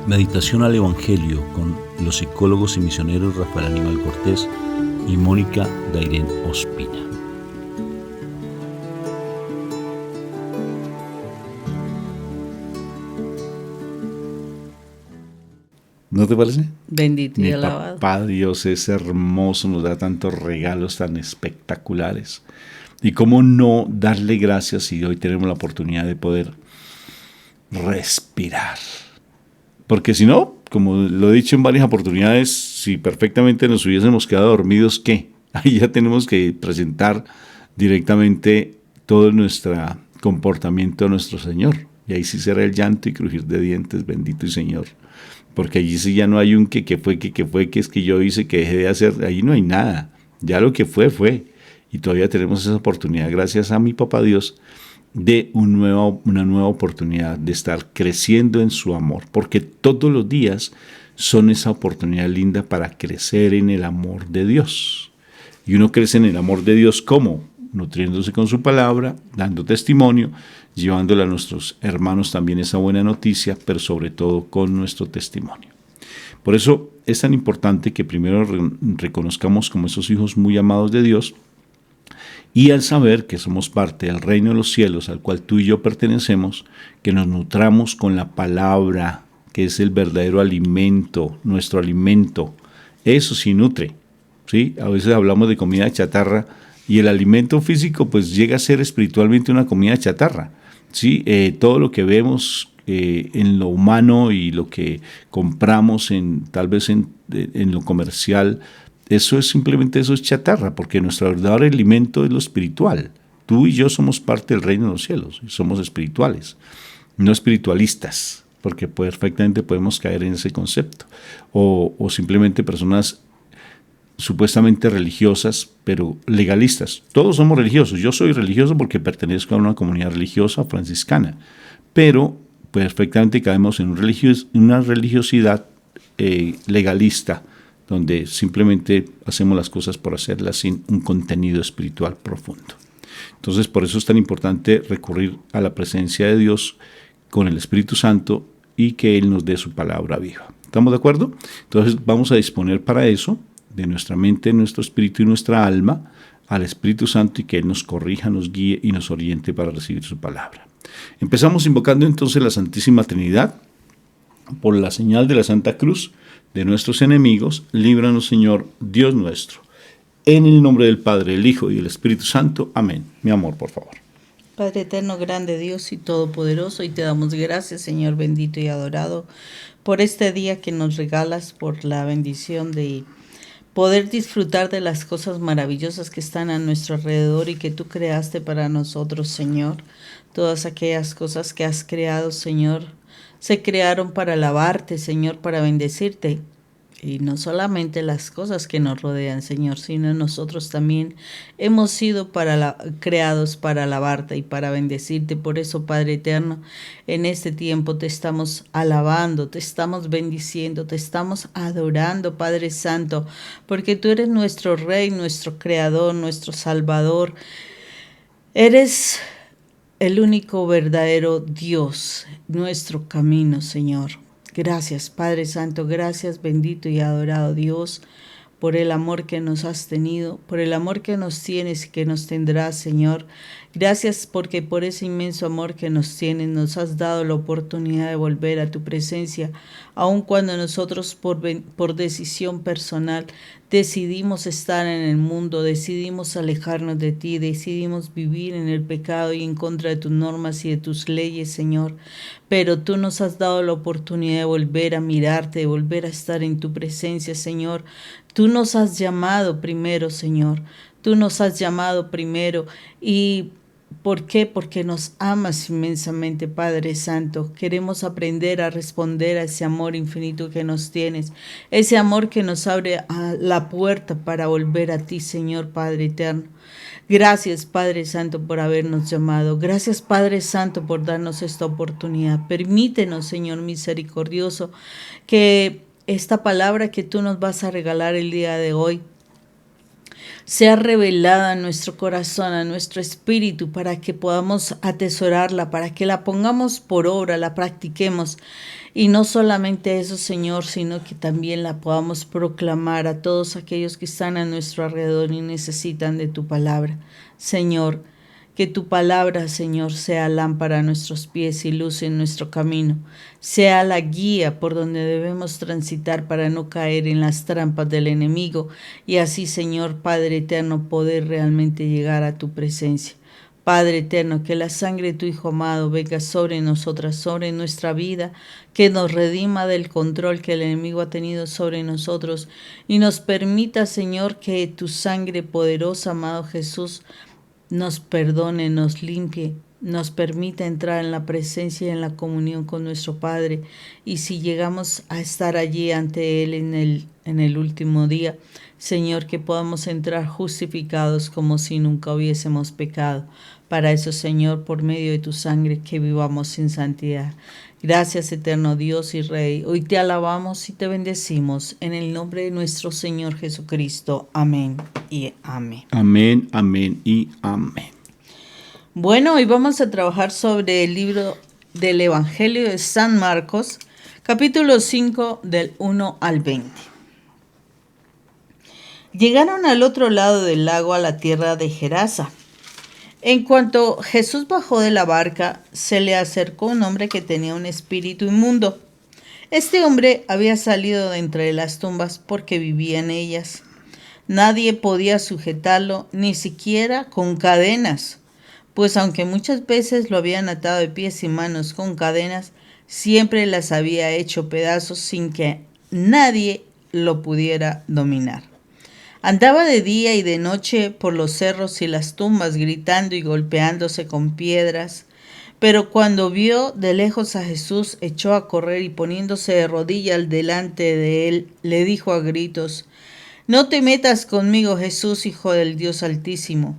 Meditación al Evangelio con los psicólogos y misioneros Rafael Aníbal Cortés y Mónica Dairén Ospina. ¿No te parece? Bendito y Mi alabado. papá Dios es hermoso, nos da tantos regalos tan espectaculares. Y cómo no darle gracias si hoy tenemos la oportunidad de poder respirar. Porque si no, como lo he dicho en varias oportunidades, si perfectamente nos hubiésemos quedado dormidos, ¿qué? Ahí ya tenemos que presentar directamente todo nuestro comportamiento a nuestro Señor. Y ahí sí será el llanto y crujir de dientes, bendito y Señor. Porque allí sí ya no hay un que fue, que es que yo hice, que dejé de hacer. Ahí no hay nada. Ya lo que fue, fue. Y todavía tenemos esa oportunidad, gracias a mi papá Dios, de una nueva oportunidad de estar creciendo en su amor. Porque todos los días son esa oportunidad linda para crecer en el amor de Dios. Y uno crece en el amor de Dios, ¿cómo? Nutriéndose con su palabra, dando testimonio, llevándole a nuestros hermanos también esa buena noticia, pero sobre todo con nuestro testimonio. Por eso es tan importante que primero reconozcamos como esos hijos muy amados de Dios, y al saber que somos parte del reino de los cielos al cual tú y yo pertenecemos, que nos nutramos con la palabra, que es el verdadero alimento, nuestro alimento. Eso sí nutre, ¿sí? A veces hablamos de comida chatarra y el alimento físico pues llega a ser espiritualmente una comida chatarra, ¿sí? Todo lo que vemos en lo humano y lo que compramos tal vez en lo comercial, eso es chatarra, porque nuestro verdadero alimento es lo espiritual. Tú y yo somos parte del reino de los cielos, somos espirituales, no espiritualistas, porque perfectamente podemos caer en ese concepto, o simplemente personas supuestamente religiosas, pero legalistas. Todos somos religiosos. Yo soy religioso porque pertenezco a una comunidad religiosa franciscana, pero perfectamente caemos en una religiosidad legalista, donde simplemente hacemos las cosas por hacerlas sin un contenido espiritual profundo. Entonces, por eso es tan importante recurrir a la presencia de Dios con el Espíritu Santo y que Él nos dé su palabra viva. ¿Estamos de acuerdo? Entonces, vamos a disponer para eso de nuestra mente, nuestro espíritu y nuestra alma al Espíritu Santo y que Él nos corrija, nos guíe y nos oriente para recibir su palabra. Empezamos invocando entonces la Santísima Trinidad. Por la señal de la Santa Cruz de nuestros enemigos, líbranos, Señor, Dios nuestro. En el nombre del Padre, el Hijo y el Espíritu Santo. Amén. Mi amor, por favor. Padre eterno, grande Dios y todopoderoso, y te damos gracias, Señor bendito y adorado, por este día que nos regalas, por la bendición de poder disfrutar de las cosas maravillosas que están a nuestro alrededor y que tú creaste para nosotros, Señor. Todas aquellas cosas que has creado, Señor, se crearon para alabarte, Señor, para bendecirte. Y no solamente las cosas que nos rodean, Señor, sino nosotros también hemos sido creados para alabarte y para bendecirte. Por eso, Padre eterno, en este tiempo te estamos alabando, te estamos bendiciendo, te estamos adorando, Padre Santo, porque tú eres nuestro Rey, nuestro Creador, nuestro Salvador. Eres el único verdadero Dios, nuestro camino, Señor. Gracias, Padre Santo, gracias, bendito y adorado Dios, por el amor que nos has tenido, por el amor que nos tienes y que nos tendrás, Señor. Gracias porque por ese inmenso amor que nos tienes, nos has dado la oportunidad de volver a tu presencia, aun cuando nosotros por decisión personal decidimos estar en el mundo, decidimos alejarnos de ti, decidimos vivir en el pecado y en contra de tus normas y de tus leyes, Señor. Pero tú nos has dado la oportunidad de volver a mirarte, de volver a estar en tu presencia, Señor. Tú nos has llamado primero, Señor. Tú nos has llamado primero. ¿Y por qué? Porque nos amas inmensamente, Padre Santo. Queremos aprender a responder a ese amor infinito que nos tienes. Ese amor que nos abre la puerta para volver a ti, Señor Padre eterno. Gracias, Padre Santo, por habernos llamado. Gracias, Padre Santo, por darnos esta oportunidad. Permítenos, Señor misericordioso, que esta palabra que tú nos vas a regalar el día de hoy sea revelada a nuestro corazón, a nuestro espíritu, para que podamos atesorarla, para que la pongamos por obra, la practiquemos. Y no solamente eso, Señor, sino que también la podamos proclamar a todos aquellos que están a nuestro alrededor y necesitan de tu palabra. Señor, que tu palabra, Señor, sea lámpara a nuestros pies y luz en nuestro camino, sea la guía por donde debemos transitar para no caer en las trampas del enemigo y así, Señor, Padre eterno, poder realmente llegar a tu presencia. Padre eterno, que la sangre de tu Hijo amado venga sobre nosotras, sobre nuestra vida, que nos redima del control que el enemigo ha tenido sobre nosotros y nos permita, Señor, que tu sangre poderosa, amado Jesús, nos perdone, nos limpie, nos permita entrar en la presencia y en la comunión con nuestro Padre. Y si llegamos a estar allí ante Él en el último día, Señor, que podamos entrar justificados como si nunca hubiésemos pecado. Para eso, Señor, por medio de tu sangre, que vivamos sin santidad. Gracias, eterno Dios y Rey. Hoy te alabamos y te bendecimos en el nombre de nuestro Señor Jesucristo. Amén y amén. Amén, amén y amén. Bueno, hoy vamos a trabajar sobre el libro del Evangelio de San Marcos, capítulo 5, del 1 al 20. Llegaron al otro lado del lago, a la tierra de Gerasa. En cuanto Jesús bajó de la barca, se le acercó un hombre que tenía un espíritu inmundo. Este hombre había salido de entre las tumbas porque vivía en ellas. Nadie podía sujetarlo, ni siquiera con cadenas, pues aunque muchas veces lo habían atado de pies y manos con cadenas, siempre las había hecho pedazos sin que nadie lo pudiera dominar. Andaba de día y de noche por los cerros y las tumbas, gritando y golpeándose con piedras. Pero cuando vio de lejos a Jesús, echó a correr y poniéndose de rodillas delante de él, le dijo a gritos: «No te metas conmigo, Jesús, Hijo del Dios Altísimo.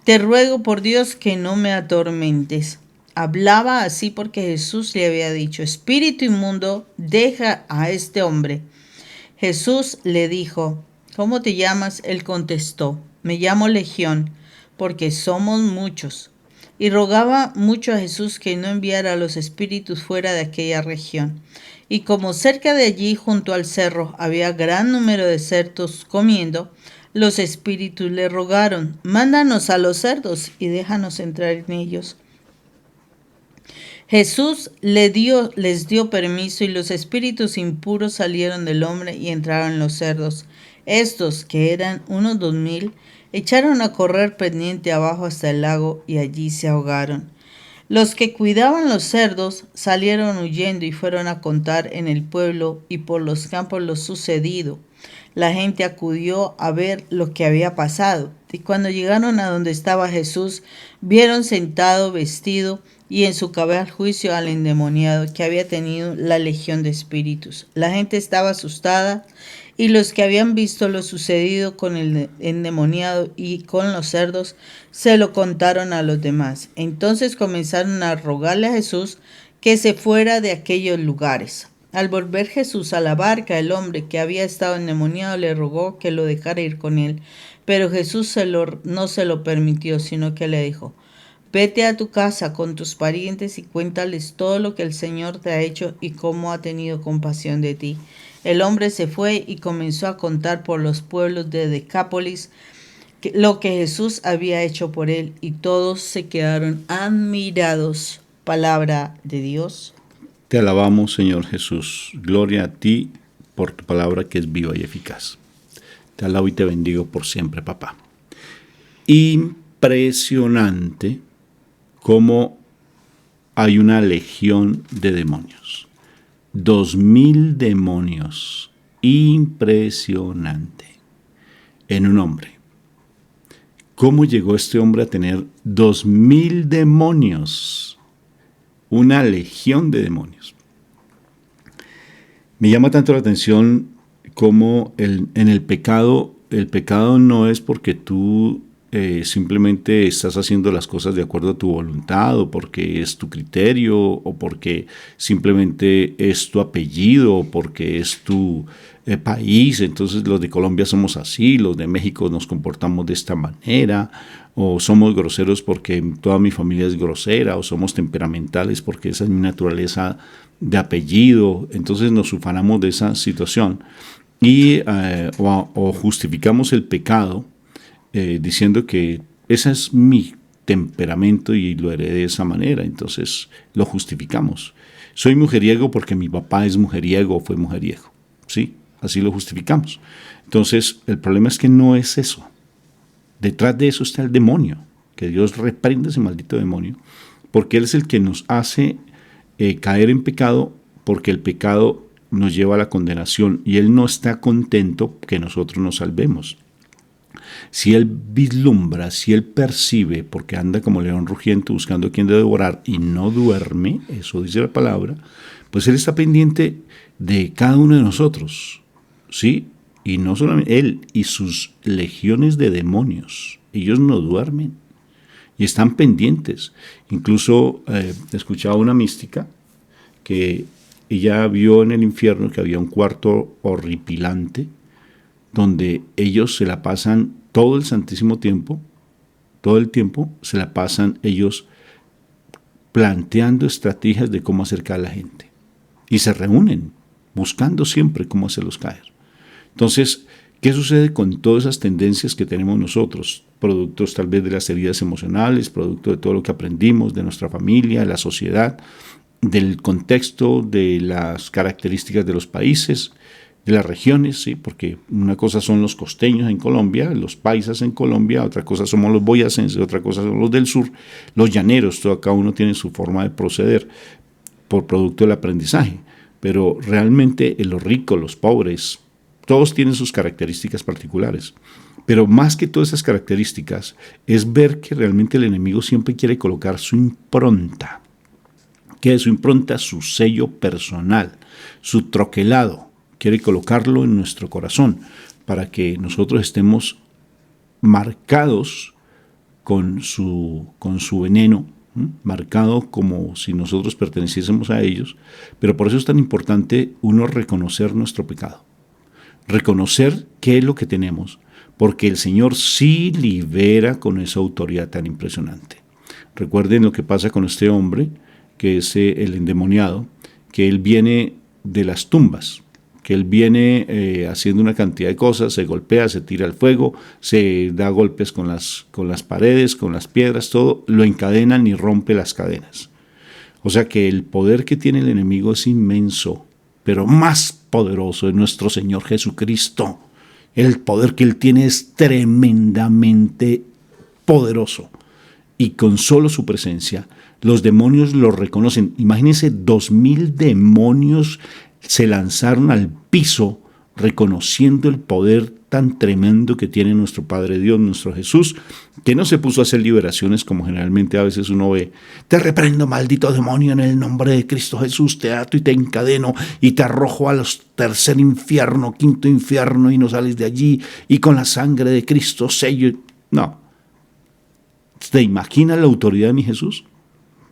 Te ruego por Dios que no me atormentes». Hablaba así porque Jesús le había dicho: «Espíritu inmundo, deja a este hombre». Jesús le dijo: «¿Cómo te llamas?». Él contestó: «Me llamo Legión, porque somos muchos». Y rogaba mucho a Jesús que no enviara a los espíritus fuera de aquella región. Y como cerca de allí, junto al cerro, había gran número de cerdos comiendo, los espíritus le rogaron: «Mándanos a los cerdos y déjanos entrar en ellos». Jesús les dio permiso y los espíritus impuros salieron del hombre y entraron en los cerdos. Estos, que eran unos 2000, echaron a correr pendiente abajo hasta el lago y allí se ahogaron. Los que cuidaban los cerdos salieron huyendo y fueron a contar en el pueblo y por los campos lo sucedido. La gente acudió a ver lo que había pasado, y cuando llegaron a donde estaba Jesús, vieron sentado, vestido, y en su cabal juicio al endemoniado que había tenido la legión de espíritus. La gente estaba asustada, y los que habían visto lo sucedido con el endemoniado y con los cerdos, se lo contaron a los demás. Entonces comenzaron a rogarle a Jesús que se fuera de aquellos lugares. Al volver Jesús a la barca, el hombre que había estado endemoniado le rogó que lo dejara ir con él, pero Jesús no se lo permitió, sino que le dijo: «Vete a tu casa con tus parientes y cuéntales todo lo que el Señor te ha hecho y cómo ha tenido compasión de ti». El hombre se fue y comenzó a contar por los pueblos de Decápolis lo que Jesús había hecho por él, y todos se quedaron admirados. Palabra de Dios. Te alabamos, Señor Jesús. Gloria a ti por tu palabra que es viva y eficaz. Te alabo y te bendigo por siempre, papá. Impresionante cómo hay una legión de demonios. 2000 demonios. Impresionante. En un hombre. ¿Cómo llegó este hombre a tener 2000 demonios? Una legión de demonios. Me llama tanto la atención como en el pecado no es porque tú simplemente estás haciendo las cosas de acuerdo a tu voluntad, o porque es tu criterio, o porque simplemente es tu apellido, o porque es tu país. Entonces los de Colombia somos así, los de México nos comportamos de esta manera, o somos groseros porque toda mi familia es grosera, o somos temperamentales porque esa es mi naturaleza de apellido. Entonces nos ufanamos de esa situación y o justificamos el pecado diciendo que ese es mi temperamento y lo heredé de esa manera. Entonces lo justificamos. Soy mujeriego porque mi papá es mujeriego o fue mujeriego. ¿Sí? Así lo justificamos. Entonces el problema es que no es eso. Detrás de eso está el demonio. Que Dios reprenda ese maldito demonio, porque Él es el que nos hace caer en pecado, porque el pecado nos lleva a la condenación y Él no está contento que nosotros nos salvemos. Si Él vislumbra, si Él percibe, porque anda como león rugiente buscando a quien devorar y no duerme, eso dice la palabra, pues Él está pendiente de cada uno de nosotros, ¿sí? Y no solamente Él y sus legiones de demonios, ellos no duermen y están pendientes. Incluso escuchaba una mística que ella vio en el infierno que había un cuarto horripilante donde ellos se la pasan todo el santísimo tiempo, todo el tiempo se la pasan ellos planteando estrategias de cómo acercar a la gente. Y se reúnen buscando siempre cómo hacerlos caer. Entonces, ¿qué sucede con todas esas tendencias que tenemos nosotros? Productos tal vez de las heridas emocionales, producto de todo lo que aprendimos, de nuestra familia, de la sociedad, del contexto, de las características de los países, de las regiones, ¿sí? Porque una cosa son los costeños en Colombia, los paisas en Colombia, otra cosa somos los boyacenses, otra cosa son los del sur, los llaneros, cada uno tiene su forma de proceder por producto del aprendizaje, pero realmente los ricos, los pobres, todos tienen sus características particulares. Pero más que todas esas características es ver que realmente el enemigo siempre quiere colocar su impronta. ¿Qué es su impronta? Su sello personal, su troquelado. Quiere colocarlo en nuestro corazón para que nosotros estemos marcados con su veneno, marcado como si nosotros perteneciésemos a ellos. Pero por eso es tan importante uno reconocer nuestro pecado. Reconocer qué es lo que tenemos, porque el Señor sí libera con esa autoridad tan impresionante. Recuerden lo que pasa con este hombre, que es el endemoniado, que él viene de las tumbas, que él viene haciendo una cantidad de cosas, se golpea, se tira al fuego, se da golpes con las paredes, con las piedras, todo, lo encadenan y rompe las cadenas. O sea que el poder que tiene el enemigo es inmenso, pero más poderoso es nuestro Señor Jesucristo. El poder que Él tiene es tremendamente poderoso. Y con solo su presencia, los demonios lo reconocen. Imagínense, 2000 demonios se lanzaron al piso reconociendo el poder tan tremendo que tiene nuestro Padre Dios, nuestro Jesús, que no se puso a hacer liberaciones como generalmente a veces uno ve. Te reprendo, maldito demonio, en el nombre de Cristo Jesús, te ato y te encadeno y te arrojo a los tercer infierno, quinto infierno y no sales de allí y con la sangre de Cristo sello. No. ¿Te imaginas la autoridad de mi Jesús?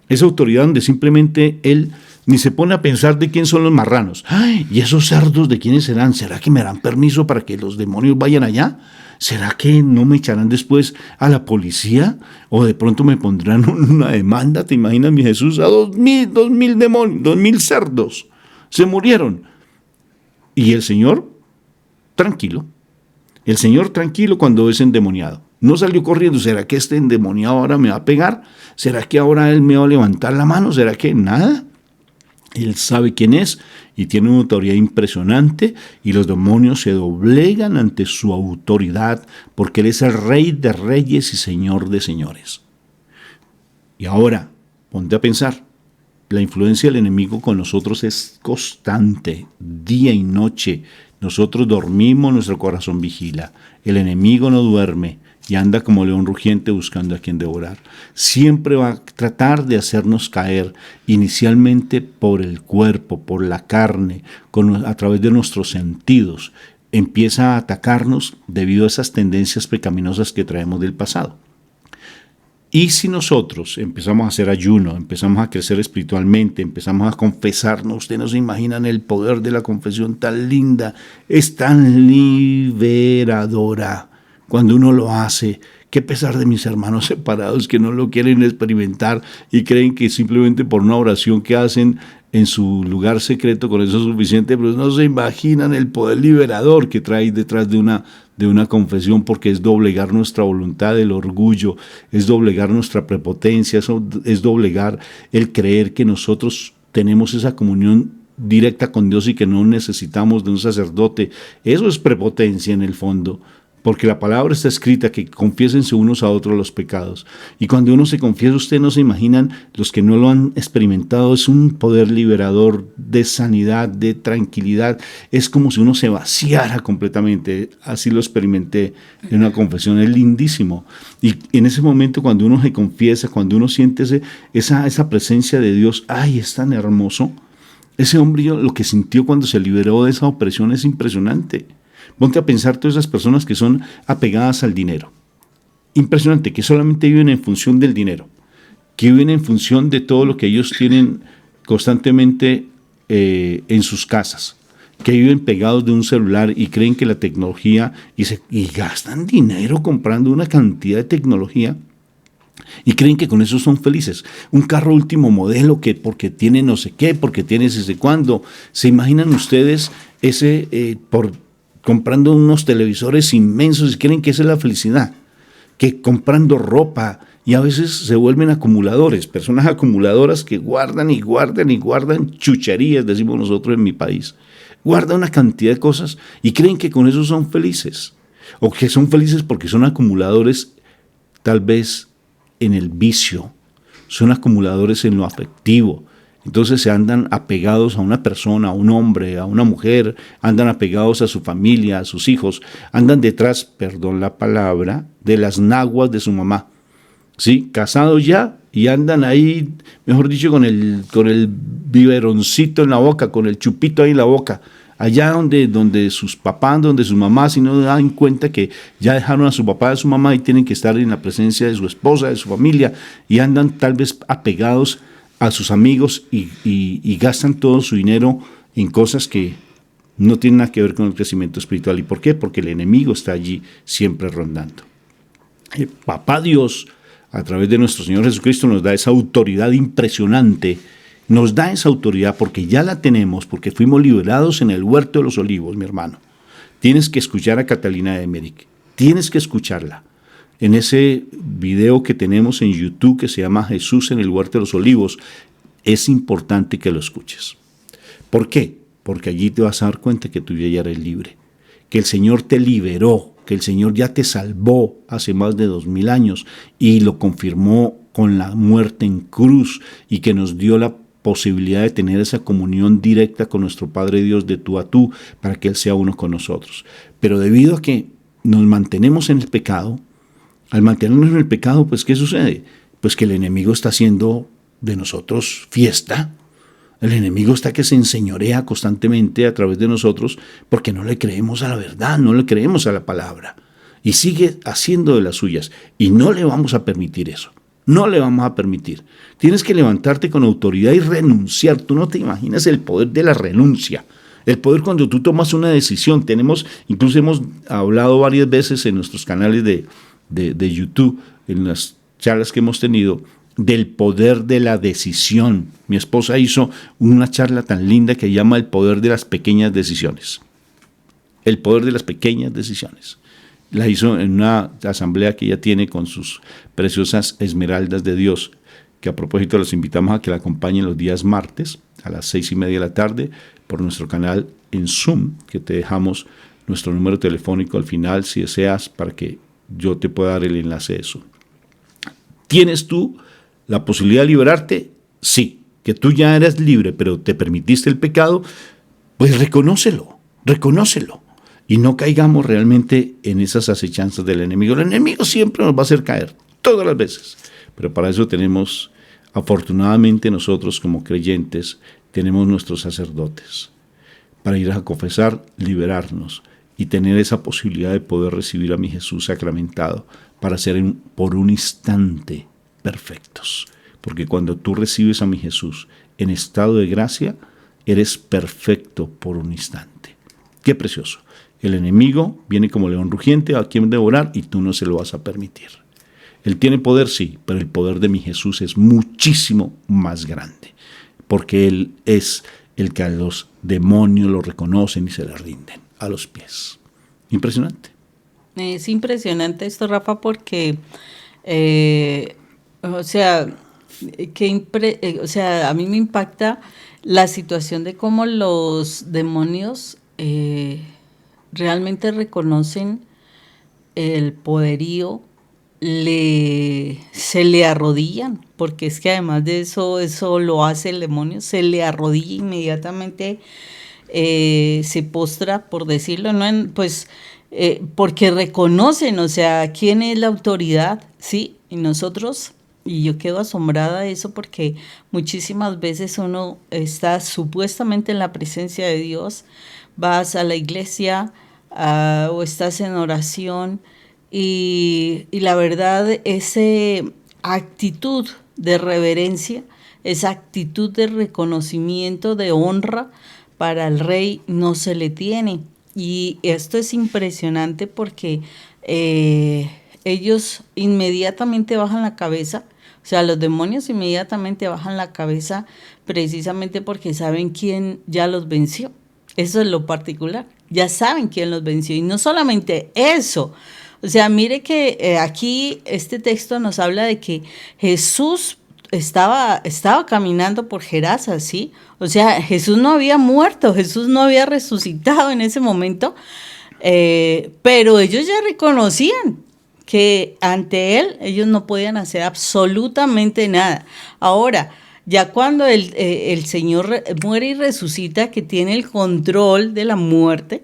Esa autoridad donde simplemente Él ni se pone a pensar de quién son los marranos. ¡Ay! ¿Y esos cerdos de quiénes serán? ¿Será que me darán permiso para que los demonios vayan allá? ¿Será que no me echarán después a la policía? ¿O de pronto me pondrán una demanda? ¿Te imaginas, mi Jesús? A 2000 demonios, 2000 cerdos. Se murieron. Y el Señor, tranquilo. El Señor tranquilo cuando es endemoniado. No salió corriendo. ¿Será que este endemoniado ahora me va a pegar? ¿Será que ahora él me va a levantar la mano? ¿Será que nada? Él sabe quién es y tiene una autoridad impresionante y los demonios se doblegan ante su autoridad porque Él es el Rey de Reyes y Señor de Señores. Y ahora, ponte a pensar, la influencia del enemigo con nosotros es constante, día y noche. Nosotros dormimos, nuestro corazón vigila. El enemigo no duerme y anda como león rugiente buscando a quien devorar. Siempre va a tratar de hacernos caer, inicialmente por el cuerpo, por la carne, a través de nuestros sentidos. empieza a atacarnos debido a esas tendencias pecaminosas que traemos del pasado. Y si nosotros empezamos a hacer ayuno, empezamos a crecer espiritualmente, empezamos a confesarnos, ustedes no se imaginan el poder de la confesión tan linda, es tan liberadora cuando uno lo hace. Qué pesar de mis hermanos separados que no lo quieren experimentar y creen que simplemente por una oración que hacen en su lugar secreto con eso es suficiente, pero no se imaginan el poder liberador que trae detrás de una confesión, porque es doblegar nuestra voluntad, el orgullo, es doblegar nuestra prepotencia, es doblegar el creer que nosotros tenemos esa comunión directa con Dios y que no necesitamos de un sacerdote. Eso es prepotencia en el fondo, porque la palabra está escrita que confiésense unos a otros los pecados. Y cuando uno se confiesa, ustedes no se imaginan, los que no lo han experimentado, es un poder liberador de sanidad, de tranquilidad. Es como si uno se vaciara completamente. Así lo experimenté en una confesión, es lindísimo. Y en ese momento, cuando uno se confiesa, cuando uno siente esa presencia de Dios, ¡ay, es tan hermoso! Ese hombre, lo que sintió cuando se liberó de esa opresión es impresionante. Ponte a pensar todas esas personas que son apegadas al dinero. Impresionante, que solamente viven en función del dinero, que viven en función de todo lo que ellos tienen constantemente en sus casas, que viven pegados de un celular y creen que la tecnología, y gastan dinero comprando una cantidad de tecnología y creen que con eso son felices. Un carro último modelo que porque tiene no sé qué, porque tiene ese cuándo. ¿Se imaginan ustedes comprando unos televisores inmensos y creen que esa es la felicidad? Que comprando ropa, y a veces se vuelven acumuladores, personas acumuladoras que guardan y guardan y guardan chucherías, decimos nosotros en mi país. Guardan una cantidad de cosas y creen que con eso son felices. O que son felices porque son acumuladores tal vez en el vicio, son acumuladores en lo afectivo. Entonces se andan apegados a una persona, a un hombre, a una mujer, andan apegados a su familia, a sus hijos, andan detrás, perdón la palabra, de las naguas de su mamá. ¿Sí? Casados ya y andan ahí, mejor dicho, con el biberoncito en la boca, con el chupito ahí en la boca. Allá donde sus papás, donde sus mamás, si no dan cuenta que ya dejaron a su papá y a su mamá y tienen que estar en la presencia de su esposa, de su familia, y andan tal vez apegados a sus amigos y gastan todo su dinero en cosas que no tienen nada que ver con el crecimiento espiritual. ¿Y por qué? Porque el enemigo está allí siempre rondando. El Papá Dios, a través de nuestro Señor Jesucristo, nos da esa autoridad impresionante. Nos da esa autoridad porque ya la tenemos, porque fuimos liberados en el huerto de los olivos, mi hermano. Tienes que escuchar a Catalina de Emmerich, tienes que escucharla. En ese video que tenemos en YouTube que se llama Jesús en el huerto de los olivos, es importante que lo escuches. ¿Por qué? Porque allí te vas a dar cuenta que tú ya eres libre, que el Señor te liberó, que el Señor ya te salvó hace más de 2000 años y lo confirmó con la muerte en cruz y que nos dio la posibilidad de tener esa comunión directa con nuestro Padre Dios de tú a tú para que Él sea uno con nosotros. Pero debido a que nos mantenemos en el pecado, al mantenernos en el pecado, pues ¿qué sucede? Pues que el enemigo está haciendo de nosotros fiesta. El enemigo está que se enseñorea constantemente a través de nosotros porque no le creemos a la verdad, no le creemos a la palabra. Y sigue haciendo de las suyas. Y no le vamos a permitir eso. No le vamos a permitir. Tienes que levantarte con autoridad y renunciar. Tú no te imaginas el poder de la renuncia. El poder cuando tú tomas una decisión. Incluso hemos hablado varias veces en nuestros canales de YouTube, en las charlas que hemos tenido, del poder de la decisión. Mi esposa hizo una charla tan linda que llama el poder de las pequeñas decisiones. El poder de las pequeñas decisiones. La hizo en una asamblea que ella tiene con sus preciosas esmeraldas de Dios, que a propósito los invitamos a que la acompañen los días martes a las 6:30 de la tarde por nuestro canal en Zoom, que te dejamos nuestro número telefónico al final si deseas para que yo te pueda dar el enlace de Zoom. ¿Tienes tú la posibilidad de liberarte? Sí, que tú ya eres libre, pero te permitiste el pecado, pues reconócelo. Y no caigamos realmente en esas acechanzas del enemigo. El enemigo siempre nos va a hacer caer, todas las veces. Pero para eso tenemos, afortunadamente nosotros como creyentes, tenemos nuestros sacerdotes. Para ir a confesar, liberarnos y tener esa posibilidad de poder recibir a mi Jesús sacramentado para ser por un instante perfectos. Porque cuando tú recibes a mi Jesús en estado de gracia, eres perfecto por un instante. Qué precioso. El enemigo viene como león rugiente a quien devorar y tú no se lo vas a permitir. Él tiene poder, sí, pero el poder de mi Jesús es muchísimo más grande, porque Él es el que a los demonios lo reconocen y se le rinden a los pies. Impresionante. Es impresionante esto, Rafa, porque, o sea, a mí me impacta la situación de cómo los demonios realmente reconocen el poderío, se le arrodillan, porque es que además de eso lo hace el demonio, se le arrodilla inmediatamente, se postra, por decirlo, ¿no? Porque reconocen, o sea, quién es la autoridad, ¿sí? Y nosotros, y yo quedo asombrada de eso, porque muchísimas veces uno está supuestamente en la presencia de Dios, vas a la iglesia o estás en oración, y la verdad, esa actitud de reverencia, esa actitud de reconocimiento, de honra para el rey no se le tiene. Y esto es impresionante porque ellos inmediatamente bajan la cabeza, o sea, los demonios inmediatamente bajan la cabeza precisamente porque saben quién ya los venció. Eso es lo particular, ya saben quién los venció. Y no solamente eso, o sea, mire que aquí este texto nos habla de que Jesús estaba caminando por Gerasa, ¿sí? O sea, Jesús no había muerto, Jesús no había resucitado en ese momento, pero ellos ya reconocían que ante Él ellos no podían hacer absolutamente nada. Ahora, ya cuando el Señor muere y resucita, que tiene el control de la muerte,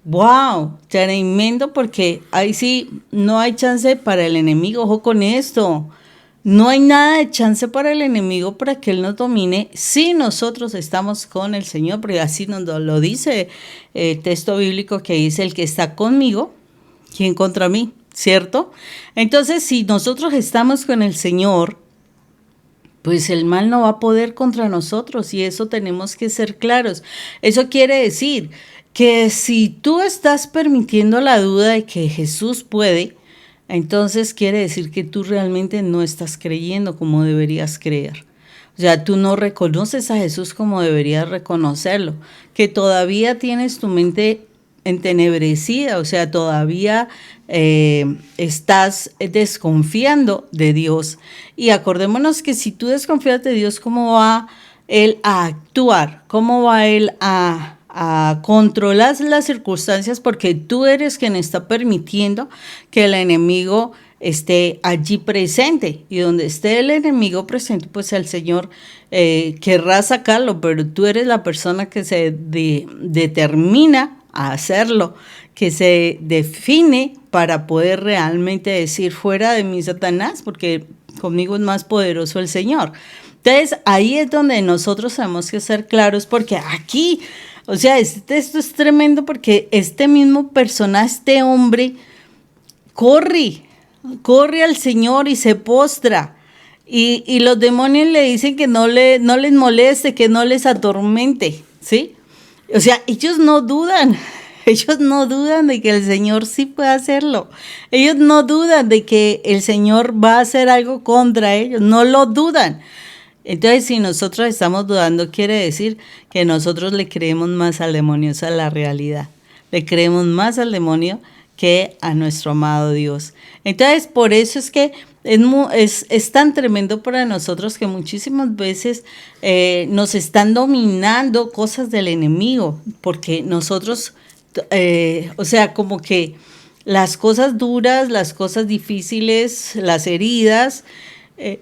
¡wow! Tremendo, porque ahí sí no hay chance para el enemigo. Ojo con esto. No hay nada de chance para el enemigo para que él nos domine si nosotros estamos con el Señor, porque así nos lo dice el texto bíblico que dice: el que está conmigo, ¿quién contra mí? ¿Cierto? Entonces, si nosotros estamos con el Señor, pues el mal no va a poder contra nosotros, y eso tenemos que ser claros. Eso quiere decir que si tú estás permitiendo la duda de que Jesús puede, entonces quiere decir que tú realmente no estás creyendo como deberías creer. O sea, tú no reconoces a Jesús como deberías reconocerlo, que todavía tienes tu mente entenebrecida, o sea, todavía estás desconfiando de Dios. Y acordémonos que si tú desconfías de Dios, ¿cómo va Él a actuar? ¿Cómo va Él a controlar las circunstancias? Porque tú eres quien está permitiendo que el enemigo esté allí presente, y donde esté el enemigo presente, pues el Señor querrá sacarlo, pero tú eres la persona que se determina a hacerlo, que se define para poder realmente decir: fuera de mí, Satanás, porque conmigo es más poderoso el Señor. Entonces ahí es donde nosotros tenemos que ser claros, porque aquí, o sea, este texto es tremendo, porque este mismo personaje, este hombre, corre al Señor y se postra. Y los demonios le dicen que no les moleste, que no les atormente, ¿sí? O sea, ellos no dudan de que el Señor sí puede hacerlo. Ellos no dudan de que el Señor va a hacer algo contra ellos, no lo dudan. Entonces, si nosotros estamos dudando, quiere decir que nosotros le creemos más al demonio, esa es la realidad. Le creemos más al demonio que a nuestro amado Dios. Entonces, por eso es que es tan tremendo para nosotros que muchísimas veces nos están dominando cosas del enemigo, porque nosotros, o sea, como que las cosas duras, las cosas difíciles, las heridas,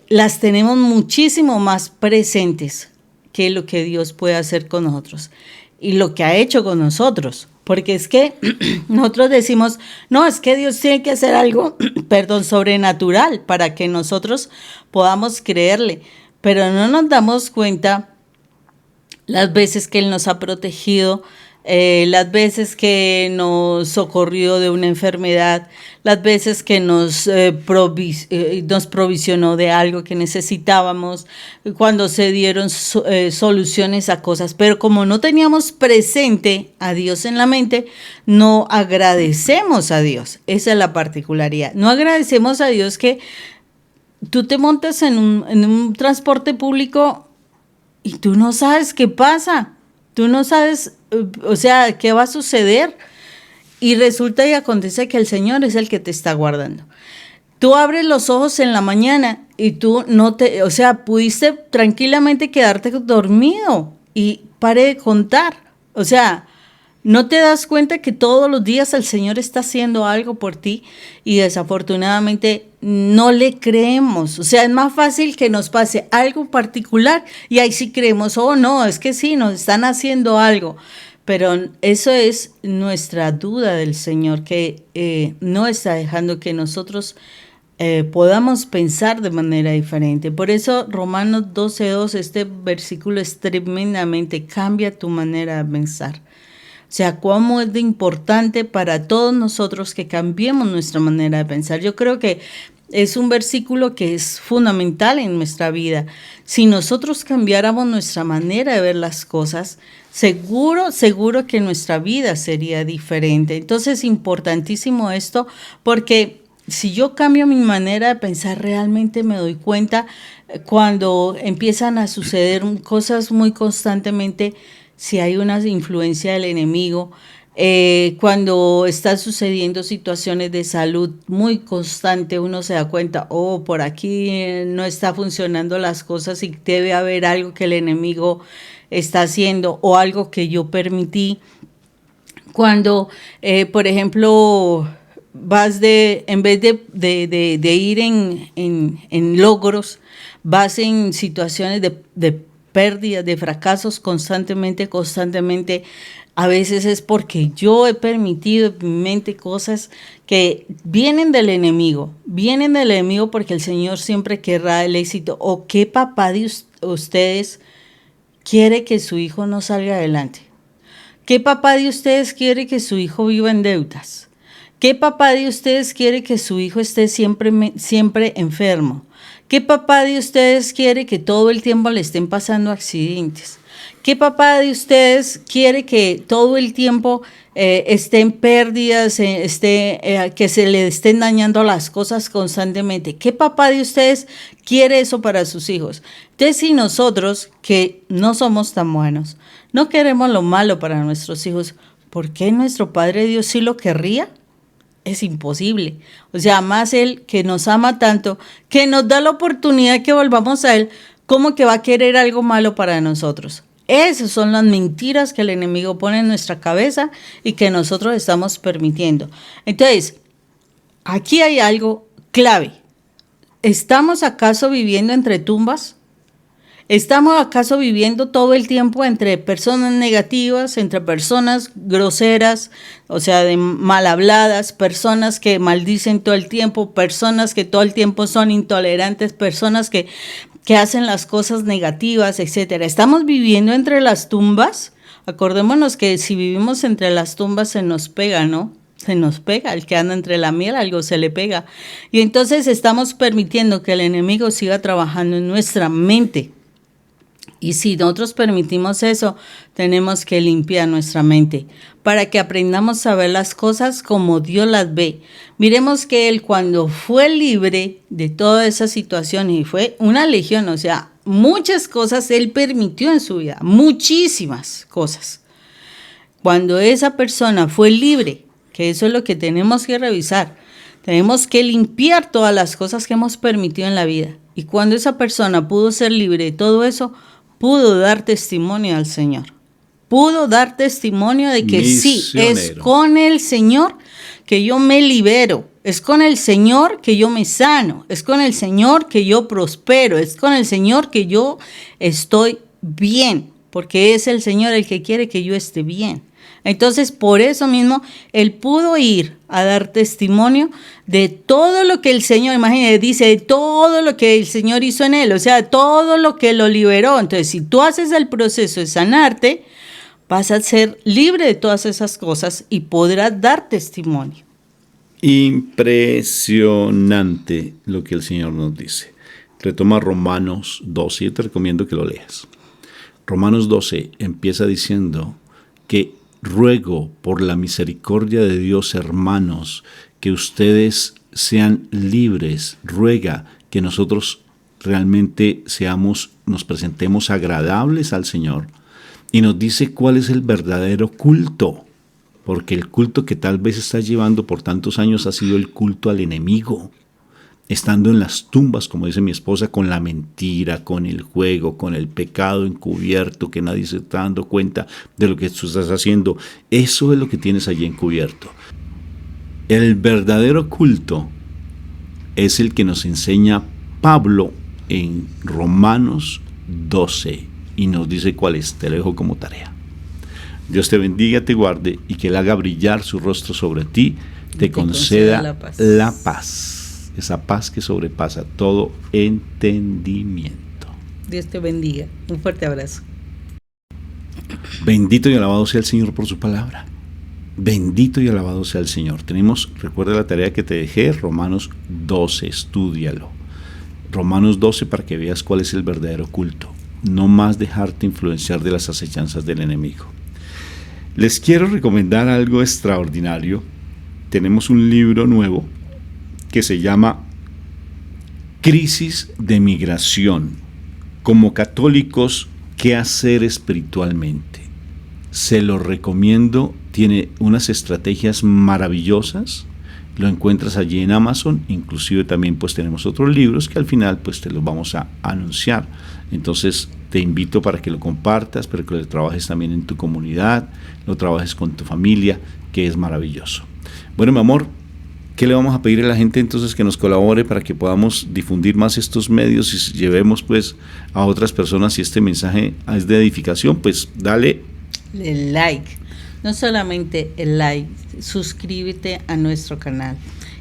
las tenemos muchísimo más presentes que lo que Dios puede hacer con nosotros y lo que ha hecho con nosotros. Porque es que nosotros decimos: no, es que Dios tiene que hacer algo, sobrenatural para que nosotros podamos creerle. Pero no nos damos cuenta las veces que Él nos ha protegido las veces que nos socorrió de una enfermedad, las veces que nos provisionó de algo que necesitábamos, cuando se dieron soluciones a cosas. Pero como no teníamos presente a Dios en la mente, no agradecemos a Dios. Esa es la particularidad. No agradecemos a Dios que tú te montas en un transporte público y tú no sabes qué pasa. Tú no sabes, o sea, qué va a suceder. Y resulta y acontece que el Señor es el que te está guardando. Tú abres los ojos en la mañana y tú pudiste tranquilamente quedarte dormido y pare de contar. O sea, no te das cuenta que todos los días el Señor está haciendo algo por ti y desafortunadamente no le creemos. O sea, es más fácil que nos pase algo particular y ahí sí creemos, oh no, es que sí, nos están haciendo algo. Pero eso es nuestra duda del Señor, que no está dejando que nosotros podamos pensar de manera diferente. Por eso Romanos 12:2, este versículo es tremendamente, cambia tu manera de pensar. O sea, cómo es de importante para todos nosotros que cambiemos nuestra manera de pensar. Yo creo que es un versículo que es fundamental en nuestra vida. Si nosotros cambiáramos nuestra manera de ver las cosas, seguro que nuestra vida sería diferente. Entonces es importantísimo esto, porque si yo cambio mi manera de pensar, realmente me doy cuenta cuando empiezan a suceder cosas muy constantemente, si hay una influencia del enemigo, cuando están sucediendo situaciones de salud muy constante, uno se da cuenta, oh, por aquí no está funcionando las cosas y debe haber algo que el enemigo está haciendo o algo que yo permití. Cuando, por ejemplo, en vez de ir en logros, vas en situaciones de pérdidas, de fracasos constantemente, a veces es porque yo he permitido en mi mente cosas que vienen del enemigo porque el Señor siempre querrá el éxito. ¿O qué papá de ustedes quiere que su hijo no salga adelante? ¿Qué papá de ustedes quiere que su hijo viva en deudas? ¿Qué papá de ustedes quiere que su hijo esté siempre enfermo? ¿Qué papá de ustedes quiere que todo el tiempo le estén pasando accidentes? ¿Qué papá de ustedes quiere que todo el tiempo esté en pérdidas, que se le estén dañando las cosas constantemente? ¿Qué papá de ustedes quiere eso para sus hijos? Entonces, si nosotros, que no somos tan buenos, no queremos lo malo para nuestros hijos, ¿por qué nuestro Padre Dios sí lo querría? Es imposible. O sea, más Él, que nos ama tanto, que nos da la oportunidad que volvamos a Él, ¿cómo que va a querer algo malo para nosotros? Esas son las mentiras que el enemigo pone en nuestra cabeza y que nosotros estamos permitiendo. Entonces, aquí hay algo clave. ¿Estamos acaso viviendo entre tumbas? ¿Estamos acaso viviendo todo el tiempo entre personas negativas, entre personas groseras, o sea, de mal habladas, personas que maldicen todo el tiempo, personas que todo el tiempo son intolerantes, personas que hacen las cosas negativas, etcétera? ¿Estamos viviendo entre las tumbas? Acordémonos que si vivimos entre las tumbas se nos pega, ¿no? Se nos pega, el que anda entre la miel algo se le pega. Y entonces estamos permitiendo que el enemigo siga trabajando en nuestra mente. Y si nosotros permitimos eso, tenemos que limpiar nuestra mente para que aprendamos a ver las cosas como Dios las ve. Miremos que Él, cuando fue libre de toda esa situación, y fue una legión, o sea, muchas cosas Él permitió en su vida, muchísimas cosas. Cuando esa persona fue libre, que eso es lo que tenemos que revisar, tenemos que limpiar todas las cosas que hemos permitido en la vida. Y cuando esa persona pudo ser libre de todo eso, pudo dar testimonio al Señor. Pudo dar testimonio de que Misionero. Sí, es con el Señor que yo me libero, es con el Señor que yo me sano, es con el Señor que yo prospero, es con el Señor que yo estoy bien, porque es el Señor el que quiere que yo esté bien. Entonces, por eso mismo, Él pudo ir a dar testimonio de todo lo que el Señor, imagínate, dice, de todo lo que el Señor hizo en Él, o sea, todo lo que lo liberó. Entonces, si tú haces el proceso de sanarte, vas a ser libre de todas esas cosas y podrás dar testimonio. Impresionante lo que el Señor nos dice. Retoma Romanos 12, y te recomiendo que lo leas. Romanos 12 empieza diciendo que ruego por la misericordia de Dios, hermanos, que ustedes sean libres. Ruega que nosotros realmente nos presentemos agradables al Señor. Y nos dice cuál es el verdadero culto. Porque el culto que tal vez estás llevando por tantos años ha sido el culto al enemigo. Estando en las tumbas, como dice mi esposa, con la mentira, con el juego, con el pecado encubierto, que nadie se está dando cuenta de lo que tú estás haciendo. Eso es lo que tienes allí encubierto. El verdadero culto es el que nos enseña Pablo en Romanos 12 y nos dice cuál es. Te lo dejo como tarea. Dios te bendiga, te guarde y que Él haga brillar su rostro sobre ti, te conceda la paz. Esa paz que sobrepasa todo entendimiento. Dios te bendiga. Un fuerte abrazo. Bendito y alabado sea el Señor por su palabra. Bendito y alabado sea el Señor. Recuerda la tarea que te dejé, Romanos 12, estúdialo. Romanos 12 para que veas cuál es el verdadero culto. No más dejarte influenciar de las acechanzas del enemigo. Les quiero recomendar algo extraordinario. Tenemos un libro nuevo que se llama Crisis de Migración. Como católicos, ¿qué hacer espiritualmente? Se lo recomiendo. Tiene unas estrategias maravillosas. Lo encuentras allí en Amazon. Inclusive también pues tenemos otros libros que al final pues te los vamos a anunciar. Entonces te invito para que lo compartas, pero que lo trabajes también en tu comunidad, lo trabajes con tu familia, que es maravilloso. Bueno, mi amor, ¿qué le vamos a pedir a la gente entonces que nos colabore para que podamos difundir más estos medios y llevemos pues a otras personas? Si este mensaje es de edificación, pues dale el like. No solamente el like, suscríbete a nuestro canal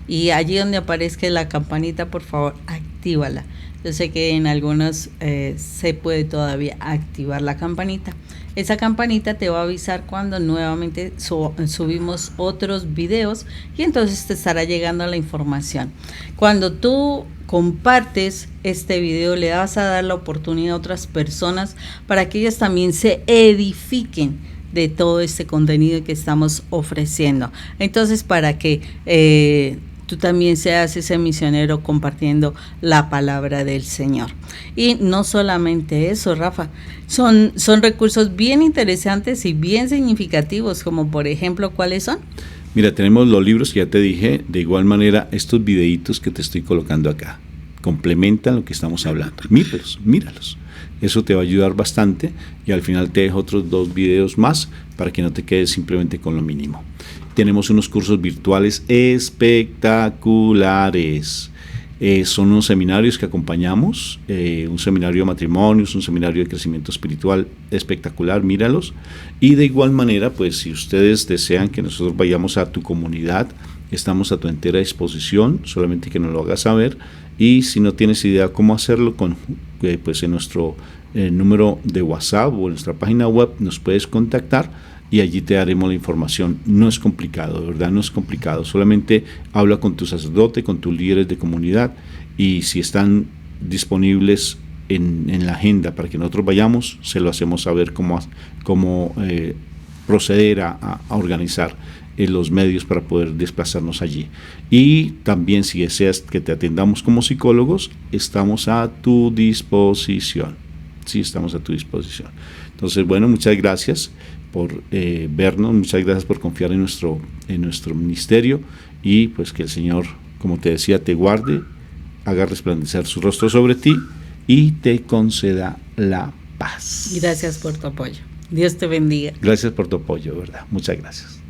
y allí donde aparezca la campanita, por favor, actívala. Yo sé que en algunos se puede todavía activar la campanita. Esa campanita te va a avisar cuando nuevamente subimos otros videos y entonces te estará llegando la información. Cuando tú compartes este video, le vas a dar la oportunidad a otras personas para que ellas también se edifiquen de todo este contenido que estamos ofreciendo. Entonces, para que tú también seas ese misionero compartiendo la palabra del Señor. Y no solamente eso, Rafa, son recursos bien interesantes y bien significativos, como por ejemplo, ¿cuáles son? Mira, tenemos los libros que ya te dije, de igual manera estos videitos que te estoy colocando acá, complementan lo que estamos hablando. Míralos. Eso te va a ayudar bastante y al final te dejo otros 2 videos más para que no te quedes simplemente con lo mínimo. Tenemos unos cursos virtuales espectaculares. Son unos seminarios que acompañamos, un seminario de matrimonios, un seminario de crecimiento espiritual espectacular, míralos. Y de igual manera, pues si ustedes desean que nosotros vayamos a tu comunidad, estamos a tu entera disposición, solamente que nos lo hagas saber. Y si no tienes idea cómo hacerlo, pues en nuestro número de WhatsApp o en nuestra página web nos puedes contactar y allí te daremos la información. No es complicado, de verdad no es complicado. Solamente habla con tu sacerdote, con tus líderes de comunidad y si están disponibles en la agenda para que nosotros vayamos, se lo hacemos saber cómo proceder a organizar los medios para poder desplazarnos allí. Y también si deseas que te atendamos como psicólogos, estamos a tu disposición. Sí, estamos a tu disposición. Entonces, bueno, muchas gracias por vernos, muchas gracias por confiar en nuestro ministerio y pues que el Señor, como te decía, te guarde, haga resplandecer su rostro sobre ti y te conceda la paz. Gracias por tu apoyo. Dios te bendiga. Gracias por tu apoyo, ¿verdad? Muchas gracias.